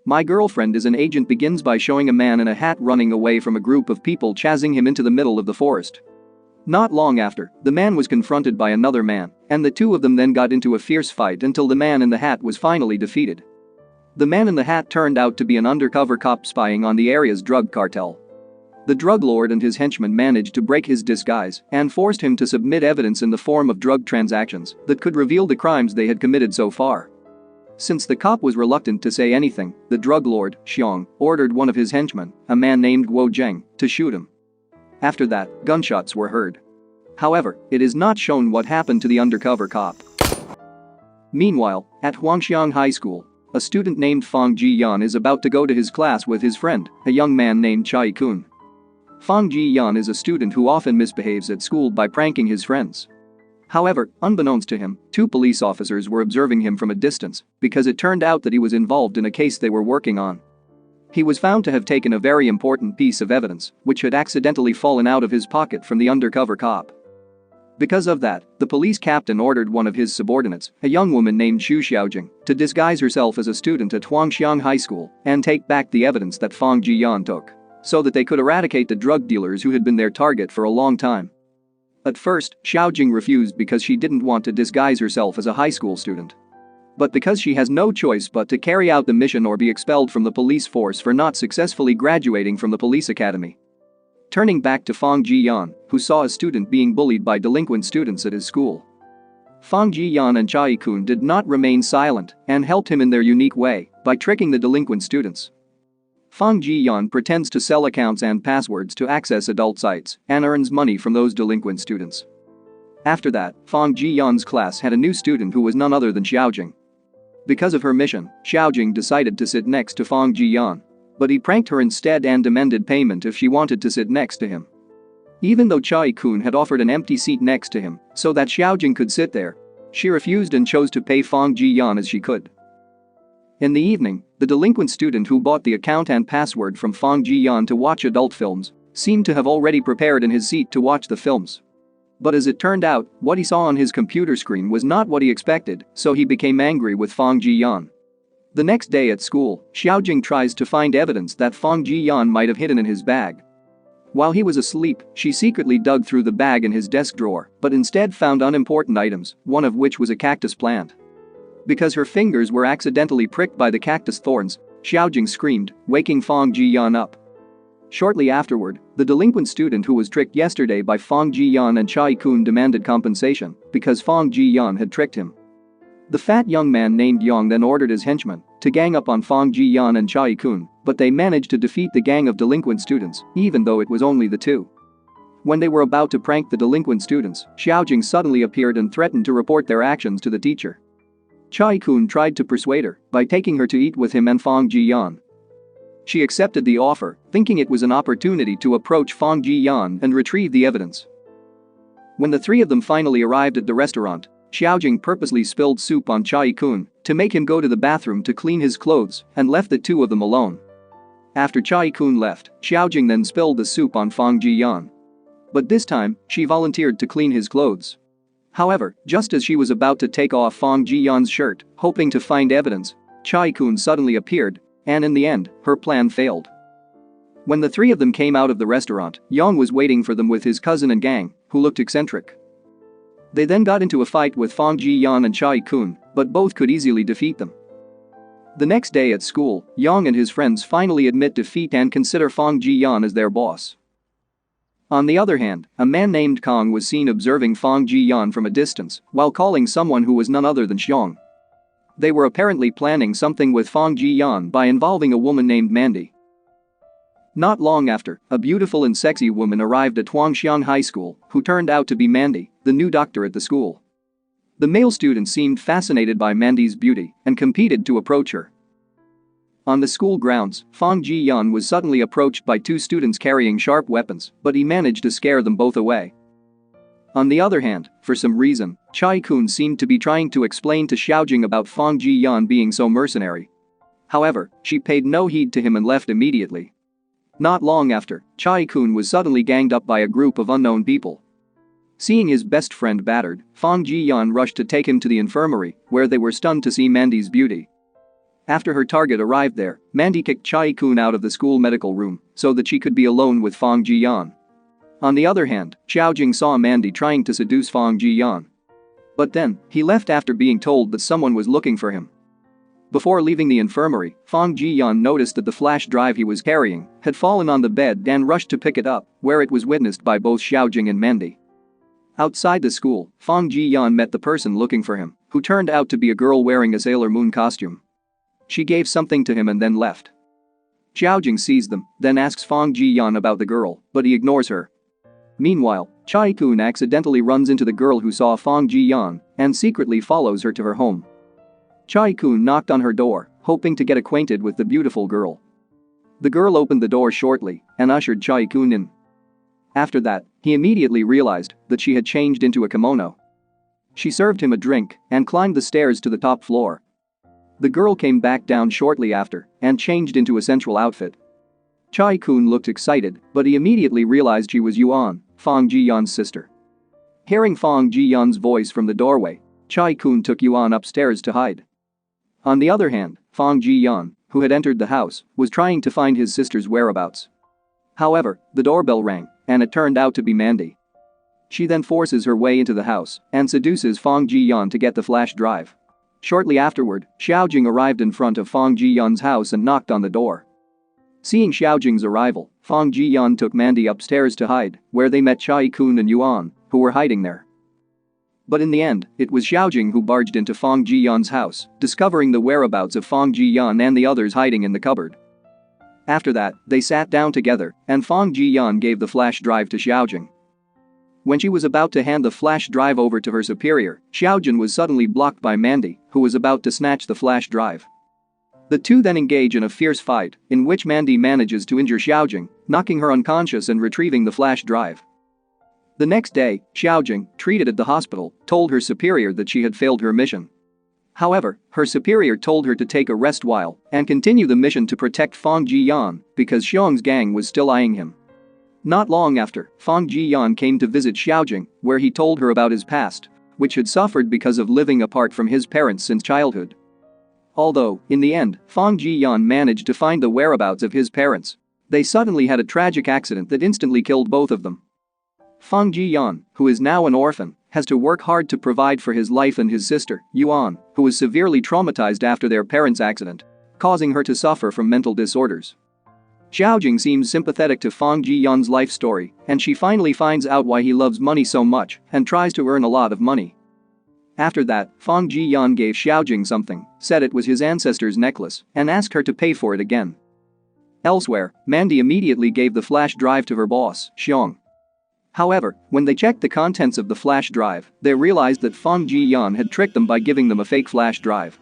My girlfriend is an agent begins by showing a man in a hat running away from a group of people chasing him into the middle of the forest. Not long after, the man was confronted by another man, and the two of them then got into a fierce fight until the man in the hat was finally defeated. The man in the hat turned out to be an undercover cop spying on the area's drug cartel. The drug lord and his henchmen managed to break his disguise and forced him to submit evidence in the form of drug transactions that could reveal the crimes they had committed so far. Since the cop was reluctant to say anything, the drug lord, Xiong, ordered one of his henchmen, a man named Guo Zheng, to shoot him. After that, gunshots were heard. However, it is not shown what happened to the undercover cop. Meanwhile, at Huangxiang High School, a student named Fang Ji-yan is about to go to his class with his friend, a young man named Chai Kun. Fang Ji-yan is a student who often misbehaves at school by pranking his friends. However, unbeknownst to him, two police officers were observing him from a distance because it turned out that he was involved in a case they were working on. He was found to have taken a very important piece of evidence, which had accidentally fallen out of his pocket from the undercover cop. Because of that, the police captain ordered one of his subordinates, a young woman named Xu Xiaojing, to disguise herself as a student at Huangxiang High School and take back the evidence that Fang Ji-yan took, so that they could eradicate the drug dealers who had been their target for a long time. At first, Xiaojing refused because she didn't want to disguise herself as a high school student. But because she has no choice but to carry out the mission or be expelled from the police force for not successfully graduating from the police academy. Turning back to Fang Ji-yan, who saw a student being bullied by delinquent students at his school. Fang Ji-yan and Chai Kun did not remain silent and helped him in their unique way by tricking the delinquent students. Fang Ji-yan pretends to sell accounts and passwords to access adult sites and earns money from those delinquent students. After that, Fang Ji-yan's class had a new student who was none other than Xiaojing. Because of her mission, Xiaojing decided to sit next to Fang Ji-yan. But he pranked her instead and demanded payment if she wanted to sit next to him. Even though Chai Kun had offered an empty seat next to him so that Xiaojing could sit there, she refused and chose to pay Fang Ji-yan as she could. In the evening, the delinquent student who bought the account and password from Fang Ji-yan to watch adult films seemed to have already prepared in his seat to watch the films. But as it turned out, what he saw on his computer screen was not what he expected, so he became angry with Fang Ji-yan. The next day at school, Xiaojing tries to find evidence that Fang Ji-yan might have hidden in his bag. While he was asleep, she secretly dug through the bag in his desk drawer, but instead found unimportant items, one of which was a cactus plant. Because her fingers were accidentally pricked by the cactus thorns, Xiaojing screamed, waking Fang Ji-yan up. Shortly afterward, the delinquent student who was tricked yesterday by Fang Ji-yan and Chai Kun demanded compensation because Fang Ji-yan had tricked him. The fat young man named Yang then ordered his henchmen to gang up on Fang Ji-yan and Chai Kun, but they managed to defeat the gang of delinquent students, even though it was only the two. When they were about to prank the delinquent students, Xiaojing suddenly appeared and threatened to report their actions to the teacher. Chai Kun tried to persuade her by taking her to eat with him and Fang Ji-yan. She accepted the offer, thinking it was an opportunity to approach Fang Ji-yan and retrieve the evidence. When the three of them finally arrived at the restaurant, Xiaojing purposely spilled soup on Chai Kun to make him go to the bathroom to clean his clothes and left the two of them alone. After Chai Kun left, Xiaojing then spilled the soup on Fang Ji-yan. But this time, she volunteered to clean his clothes. However, just as she was about to take off Fang Ji-yan's shirt, hoping to find evidence, Chai Kun suddenly appeared, and in the end, her plan failed. When the three of them came out of the restaurant, Yang was waiting for them with his cousin and gang, who looked eccentric. They then got into a fight with Fang Ji-yan and Chai Kun, but both could easily defeat them. The next day at school, Yang and his friends finally admit defeat and consider Fang Ji-yan as their boss. On the other hand, a man named Kong was seen observing Fang Ji-yan from a distance while calling someone who was none other than Xiong. They were apparently planning something with Fang Ji-yan by involving a woman named Mandy. Not long after, a beautiful and sexy woman arrived at Huangxiang High School who turned out to be Mandy, the new doctor at the school. The male students seemed fascinated by Mandy's beauty and competed to approach her. On the school grounds, Fang Ji-yan was suddenly approached by two students carrying sharp weapons, but he managed to scare them both away. On the other hand, for some reason, Chai Kun seemed to be trying to explain to Xiaojing about Fang Ji-yan being so mercenary. However, she paid no heed to him and left immediately. Not long after, Chai Kun was suddenly ganged up by a group of unknown people. Seeing his best friend battered, Fang Ji-yan rushed to take him to the infirmary, where they were stunned to see Mandy's beauty. After her target arrived there, Mandy kicked Chai-kun out of the school medical room so that she could be alone with Fong Ji-yeon. On the other hand, Xiaojing saw Mandy trying to seduce Fong Ji-yeon. But then, he left after being told that someone was looking for him. Before leaving the infirmary, Fong Ji-yeon noticed that the flash drive he was carrying had fallen on the bed and rushed to pick it up, where it was witnessed by both Xiaojing and Mandy. Outside the school, Fong Ji-yeon met the person looking for him, who turned out to be a girl wearing a Sailor Moon costume. She gave something to him and then left. Xiaojing sees them, then asks Fong Ji-yeon about the girl, but he ignores her. Meanwhile, Chai-kun accidentally runs into the girl who saw Fong Ji-yeon and secretly follows her to her home. Chai-kun knocked on her door, hoping to get acquainted with the beautiful girl. The girl opened the door shortly and ushered Chai-kun in. After that, he immediately realized that she had changed into a kimono. She served him a drink and climbed the stairs to the top floor. The girl came back down shortly after and changed into a sensual outfit. Chai-kun looked excited, but he immediately realized she was Yuan, Fong Ji-yeon's sister. Hearing Fong Ji-yeon's voice from the doorway, Chai-kun took Yuan upstairs to hide. On the other hand, Fong Ji-yeon, who had entered the house, was trying to find his sister's whereabouts. However, the doorbell rang, and it turned out to be Mandy. She then forces her way into the house and seduces Fong Ji-yeon to get the flash drive. Shortly afterward, Xiaojing arrived in front of Fong Ji-yeon's house and knocked on the door. Seeing Xiaojing's arrival, Fong Ji-yeon took Mandy upstairs to hide, where they met Chai-kun and Yuan, who were hiding there. But in the end, it was Xiaojing who barged into Fong Ji-yeon's house, discovering the whereabouts of Fong Ji-yeon and the others hiding in the cupboard. After that, they sat down together, and Fong Ji-yeon gave the flash drive to Xiaojing. When she was about to hand the flash drive over to her superior, Xiaojing was suddenly blocked by Mandy, who was about to snatch the flash drive. The two then engage in a fierce fight, in which Mandy manages to injure Xiaojing, knocking her unconscious and retrieving the flash drive. The next day, Xiaojing, treated at the hospital, told her superior that she had failed her mission. However, her superior told her to take a rest while and continue the mission to protect Fong Ji-yeon because Xiong's gang was still eyeing him. Not long after, Fong Ji-yeon came to visit Xiaojing, where he told her about his past, which had suffered because of living apart from his parents since childhood. Although, in the end, Fong Ji-yeon managed to find the whereabouts of his parents, they suddenly had a tragic accident that instantly killed both of them. Fong Ji-yeon, who is now an orphan, has to work hard to provide for his life and his sister, Yuan, who was severely traumatized after their parents' accident, causing her to suffer from mental disorders. Xiaojing seems sympathetic to Fong Ji-yeon's life story, and she finally finds out why he loves money so much and tries to earn a lot of money. After that, Fong Ji-yeon gave Xiaojing something, said it was his ancestor's necklace, and asked her to pay for it again. Elsewhere, Mandy immediately gave the flash drive to her boss, Xiong. However, when they checked the contents of the flash drive, they realized that Fong Ji-yeon had tricked them by giving them a fake flash drive.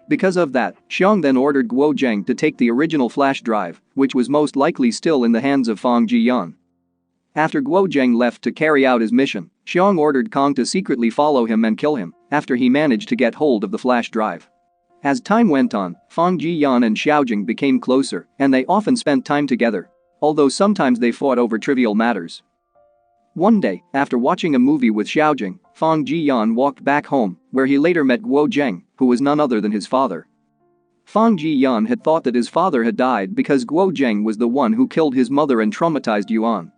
Because of that, Xiong then ordered Guo Zheng to take the original flash drive, which was most likely still in the hands of Fong Ji-yeon. After Guo Zheng left to carry out his mission, Xiong ordered Kong to secretly follow him and kill him after he managed to get hold of the flash drive. As time went on, Fong Ji-yeon and Xiaojing became closer, and they often spent time together, although sometimes they fought over trivial matters. One day, after watching a movie with Xiaojing, Fong Ji-yeon walked back home, where he later met Guo Zheng, who was none other than his father. Fong Ji-yeon had thought that his father had died because Guo Zheng was the one who killed his mother and traumatized Yuan.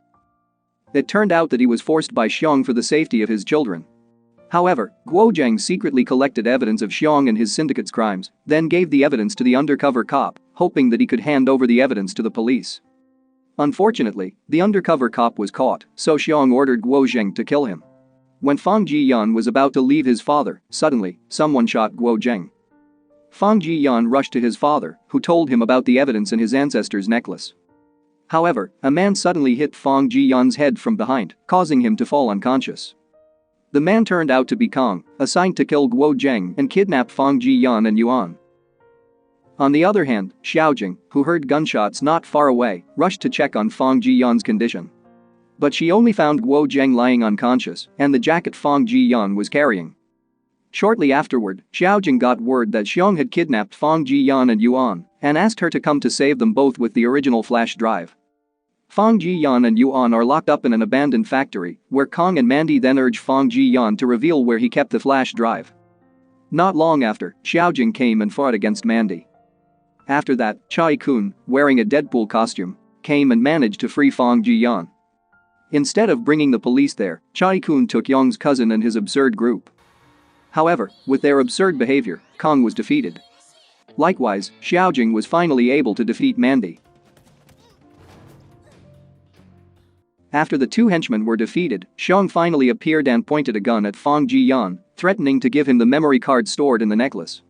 It turned out that he was forced by Xiong for the safety of his children. However, Guo Zheng secretly collected evidence of Xiong and his syndicate's crimes, then gave the evidence to the undercover cop, hoping that he could hand over the evidence to the police. Unfortunately, the undercover cop was caught, so Xiong ordered Guo Zheng to kill him. When Fong Ji-yeon was about to leave his father, suddenly, someone shot Guo Zheng. Fong Ji-yeon rushed to his father, who told him about the evidence in his ancestor's necklace. However, a man suddenly hit Fong Ji-yeon's head from behind, causing him to fall unconscious. The man turned out to be Kong, assigned to kill Guo Zheng and kidnap Fong Ji-yeon and Yuan. On the other hand, Xiaojing, who heard gunshots not far away, rushed to check on Fong Ji-yeon's condition. But she only found Guo Zheng lying unconscious and the jacket Fong Ji-yeon was carrying. Shortly afterward, Xiaojing got word that Xiong had kidnapped Fong Ji-yeon and Yuan and asked her to come to save them both with the original flash drive. Fong Ji-yeon and Yuan are locked up in an abandoned factory, where Kong and Mandy then urge Fong Ji-yeon to reveal where he kept the flash drive. Not long after, Xiaojing came and fought against Mandy. After that, Chai-kun, wearing a Deadpool costume, came and managed to free Fong Ji-hwan. Instead of bringing the police there, Chai-kun took Young's cousin and his absurd group. However, with their absurd behavior, Kong was defeated. Likewise, Xiaojing was finally able to defeat Mandy. After the two henchmen were defeated, Xiong finally appeared and pointed a gun at Fong Ji-hwan, threatening to give him the memory card stored in the necklace.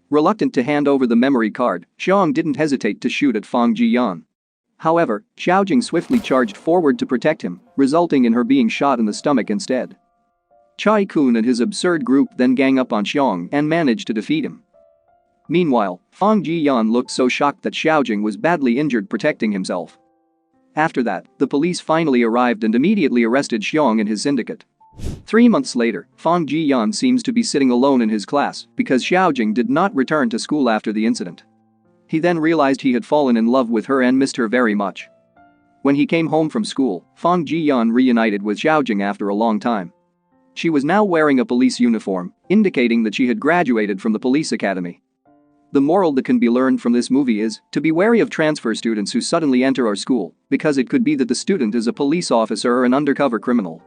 Reluctant to hand over the memory card, Xiong didn't hesitate to shoot at Fong Ji-hwan. However, Xiaojing swiftly charged forward to protect him, resulting in her being shot in the stomach instead. Chai-kun and his absurd group then gang up on Xiong and managed to defeat him. Meanwhile, Fong Ji-hwan looked so shocked that Xiaojing was badly injured protecting himself. After that, the police finally arrived and immediately arrested Xiong and his syndicate. 3 months later, Fong Ji-hwan seems to be sitting alone in his class because Xiaojing did not return to school after the incident. He then realized he had fallen in love with her and missed her very much. When he came home from school, Fong Ji-hwan reunited with Xiaojing after a long time. She was now wearing a police uniform, indicating that she had graduated from the police academy. The moral that can be learned from this movie is to be wary of transfer students who suddenly enter our school, because it could be that the student is a police officer or an undercover criminal.